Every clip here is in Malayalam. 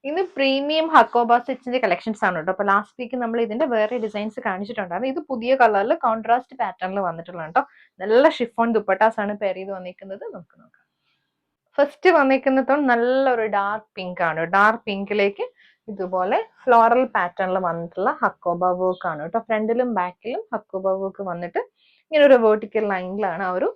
ഇത് പ്രീമിയം ഹക്കോബ സ്റ്റിച്ചിന്റെ കളക്ഷൻസ് ആണ് കേട്ടോ. അപ്പൊ ലാസ്റ്റ് വീക്ക് നമ്മൾ ഇതിന്റെ വേറെ ഡിസൈൻസ് കാണിച്ചിട്ടുണ്ടായിരുന്നു. ഇത് പുതിയ കളറിൽ കോൺട്രാസ്റ്റ് പാറ്റേണിൽ വന്നിട്ടുള്ള കേട്ടോ. നല്ല ഷിഫോൺ ദുപ്പട്ടാസ് ആണ് പെയർ ചെയ്ത് വന്നിരിക്കുന്നത്. നമുക്ക് നോക്കാം. ഫസ്റ്റ് വന്നിരിക്കുന്നത് നല്ലൊരു ഡാർക്ക് പിങ്ക് ആണ്. ഡാർക്ക് പിങ്കിലേക്ക് ഇതുപോലെ ഫ്ലോറൽ പാറ്റേണിൽ വന്നിട്ടുള്ള ഹക്കോബ വർക്ക് ആണ് കേട്ടോ. ഫ്രണ്ടിലും ബാക്കിലും ഹക്കോബ വർക്ക് വന്നിട്ട് ഇങ്ങനെ ഒരു വേർട്ടിക്കൽ ലൈനിലാണ് ആ ഒരു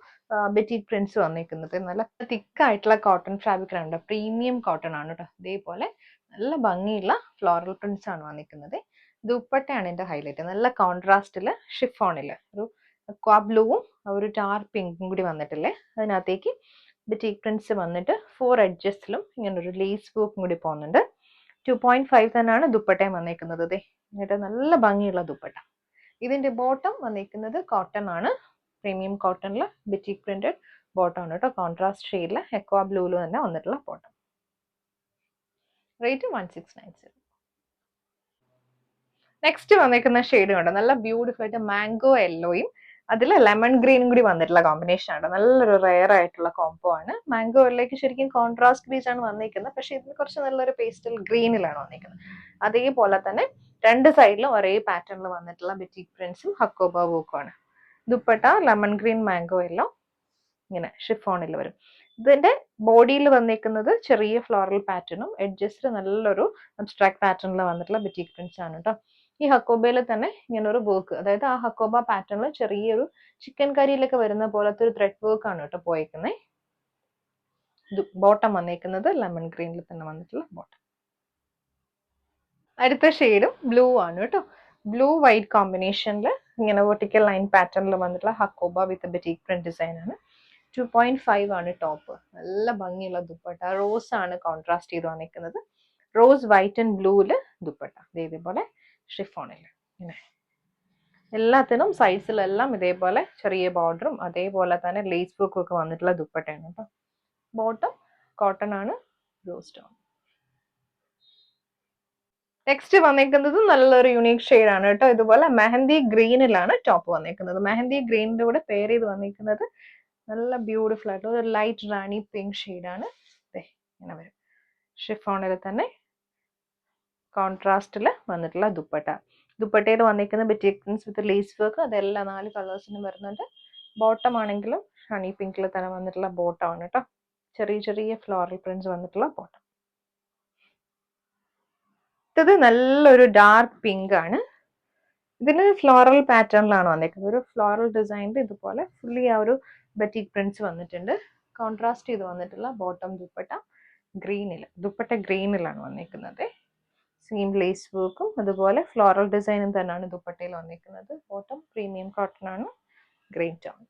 ബെറ്റിക് പ്രിന്റ്സ് വന്നിരിക്കുന്നത്. നല്ല തിക്കായിട്ടുള്ള കോട്ടൺ ഫാബ്രിക് ആണ്. പ്രീമിയം കോട്ടൺ ആണ് കേട്ടോ. ഇതേപോലെ നല്ല ഭംഗിയുള്ള ഫ്ലോറൽ പ്രിന്റ്സ് ആണ് വന്നിരിക്കുന്നത്. ദുപ്പട്ടയാണ് ഇതിന്റെ ഹൈലൈറ്റ്. നല്ല കോൺട്രാസ്റ്റില് ഷിഫോണില് ഒരു ക്വാ ബ്ലൂവും ഒരു ഡാർക്ക് പിങ്കും കൂടി വന്നിട്ടില്ലേ, അതിനകത്തേക്ക് ബെറ്റിക് പ്രിന്റ്സ് വന്നിട്ട് 4 എഡ്ജസിലും ഇങ്ങനെ ഒരു ലേസ് വർക്കും കൂടി പോകുന്നുണ്ട്. 2.5 തന്നെയാണ് ദുപ്പട്ടയും വന്നിരിക്കുന്നത്. എന്നിട്ട് നല്ല ഭംഗിയുള്ള ദുപ്പട്ട. ഇതിന്റെ ബോട്ടം വന്നിരിക്കുന്നത് കോട്ടൺ ആണ്. പ്രീമിയം കോട്ടണില് ബെറ്റിക് പ്രിന്റഡ് ബോട്ടം ആണ് കേട്ടോ. കോൺട്രാസ്റ്റ് ഷെയ്ഡില് എക്വാ ബ്ലൂവിൽ തന്നെ വന്നിട്ടുള്ള ബോട്ടം. റേറ്റ് 1690. നെക്സ്റ്റ് വന്നിരിക്കുന്ന ഷെയ്ഡ് കണ്ടോ, നല്ല ബ്യൂട്ടിഫുൾ ആയിട്ട് മാംഗോ യെല്ലോയും അതിൽ ലെമൺ ഗ്രീനും കൂടി വന്നിട്ടുള്ള കോമ്പിനേഷൻ ആണ്. നല്ലൊരു റെയർ ആയിട്ടുള്ള കോംബോ ആണ്. മാംഗോ യെല്ലോയ്ക്ക് ശരിക്കും കോൺട്രാസ്റ്റ് ഗ്രീസ് ആണ് വന്നിരിക്കുന്നത്, പക്ഷെ ഇതിന് കുറച്ച് നല്ലൊരു പേസ്റ്റൽ ഗ്രീനിലാണ് വന്നിരിക്കുന്നത്. അതേപോലെ തന്നെ രണ്ട് സൈഡിലും ഒരേ പാറ്റേണിൽ വന്നിട്ടുള്ള ബെറ്റിക് പ്രിന്റ്സും ഹക്കോബ വർക്കും ആണ്. Dupatta lemon green mango yellow ഇങ്ങനെ ഷിഫോണിൽ വരും. ഇതിന്റെ ബോഡിയിൽ വന്നിരിക്കുന്നത് ചെറിയ ഫ്ലോറൽ പാറ്റേണും എഡ്ജസിൽ നല്ലൊരു അബ്സ്ട്രാക്ട് പാറ്റേണിൽ വന്നിട്ടുള്ള ബെറ്റിക് പ്രിന്റ്സ് ആണ് കേട്ടോ. ഈ ഹക്കോബയിൽ തന്നെ ഇങ്ങനെ ഒരു വർക്ക്, അതായത് ആ ഹക്കോബ പാറ്റേണിൽ ചെറിയൊരു ചിക്കൻ കറിയിലൊക്കെ വരുന്ന പോലത്തെ ഒരു ത്രെഡ് വർക്ക് ആണ് കേട്ടോ പോയേക്കുന്നത്. ബോട്ടം വന്നേക്കുന്നത് ലെമൺ ഗ്രീനിൽ തന്നെ വന്നിട്ടുള്ള ബോട്ടം. അടുത്ത ഷെയ്ഡും ബ്ലൂ ആണ് കേട്ടോ. ബ്ലൂ വൈറ്റ് കോമ്പിനേഷനിൽ ഇങ്ങനെ വെർട്ടിക്കൽ ലൈൻ പാറ്റേണിൽ വന്നിട്ടുള്ള ഹക്കോബ വിത്ത് ബെറ്റിക് പ്രിന്റ് ഡിസൈൻ ആണ്. 2.5 ആണ് ടോപ്പ്. നല്ല ഭംഗിയുള്ള ദുപ്പട്ട. റോസ് ആണ് കോൺട്രാസ്റ്റ് ചെയ്ത് വന്നിരിക്കുന്നത്. റോസ് വൈറ്റ് ആൻഡ് ബ്ലൂവില് ദുപ്പട്ട ഇതേപോലെ ഷിഫോണിൽ. ഇങ്ങനെ എല്ലാത്തിനും സൈസിലെല്ലാം ഇതേപോലെ ചെറിയ ബോർഡറും അതേപോലെ തന്നെ ലേസ് വർക്കും ഒക്കെ വന്നിട്ടുള്ള ദുപ്പട്ടയാണ് കേട്ടോ. ബോട്ടം കോട്ടൺ ആണ്, റോസ് സ്റ്റോൺ. നെക്സ്റ്റ് വന്നിരിക്കുന്നത് നല്ലൊരു യുണീക് ഷെയ്ഡ് ആണ് കേട്ടോ. ഇതുപോലെ മെഹന്തി ഗ്രീനിലാണ് ടോപ്പ് വന്നിരിക്കുന്നത്. മെഹന്തി ഗ്രീനിന്റെ കൂടെ പെയർ ചെയ്ത് വന്നിരിക്കുന്നത് നല്ല ബ്യൂട്ടിഫുൾ ആയിട്ടുള്ള ഒരു ലൈറ്റ് റാണി പിങ്ക് ഷെയ്ഡാണ്. ഇങ്ങനെ വരും. ഷിഫോണിൽ തന്നെ കോൺട്രാസ്റ്റിൽ വന്നിട്ടുള്ള ദുപ്പട്ട. ദുപ്പട്ടയിൽ വന്നിരിക്കുന്ന ബെറ്റിക് പ്രിന്റ്സ് വിത്ത് ലേസ് വർക്ക് അതെല്ലാം 4 കളേഴ്സിനും വരുന്നുണ്ട്. ബോട്ടം ആണെങ്കിലും ഹണി പിങ്കിൽ തന്നെ വന്നിട്ടുള്ള ബോട്ടം ആണ് കേട്ടോ. ചെറിയ ചെറിയ ഫ്ലോറൽ പ്രിന്റ്സ് വന്നിട്ടുള്ള ബോട്ടം. ഇത് നല്ലൊരു ഡാർക്ക് പിങ്ക് ആണ്. ഇതിന് ഫ്ലോറൽ പാറ്റേണിലാണ് വന്നിരിക്കുന്നത്. ഒരു ഫ്ലോറൽ ഡിസൈനിൽ ഇതുപോലെ ഫുള്ളി ആ ഒരു ബെറ്റിക് പ്രിന്റ്സ് വന്നിട്ടുണ്ട്. കോൺട്രാസ്റ്റ് ചെയ്ത് വന്നിട്ടുള്ള ബോട്ടം ദുപ്പട്ട ഗ്രീനിൽ. ദുപ്പട്ട ഗ്രീനിലാണ് വന്നിരിക്കുന്നത്. സെയിം ലേസ് വർക്കും അതുപോലെ ഫ്ലോറൽ ഡിസൈനും തന്നെയാണ് ദുപ്പട്ടയിൽ വന്നിരിക്കുന്നത്. ബോട്ടം പ്രീമിയം കോട്ടൺ ആണ്, ഗ്രീൻ ടോൺ.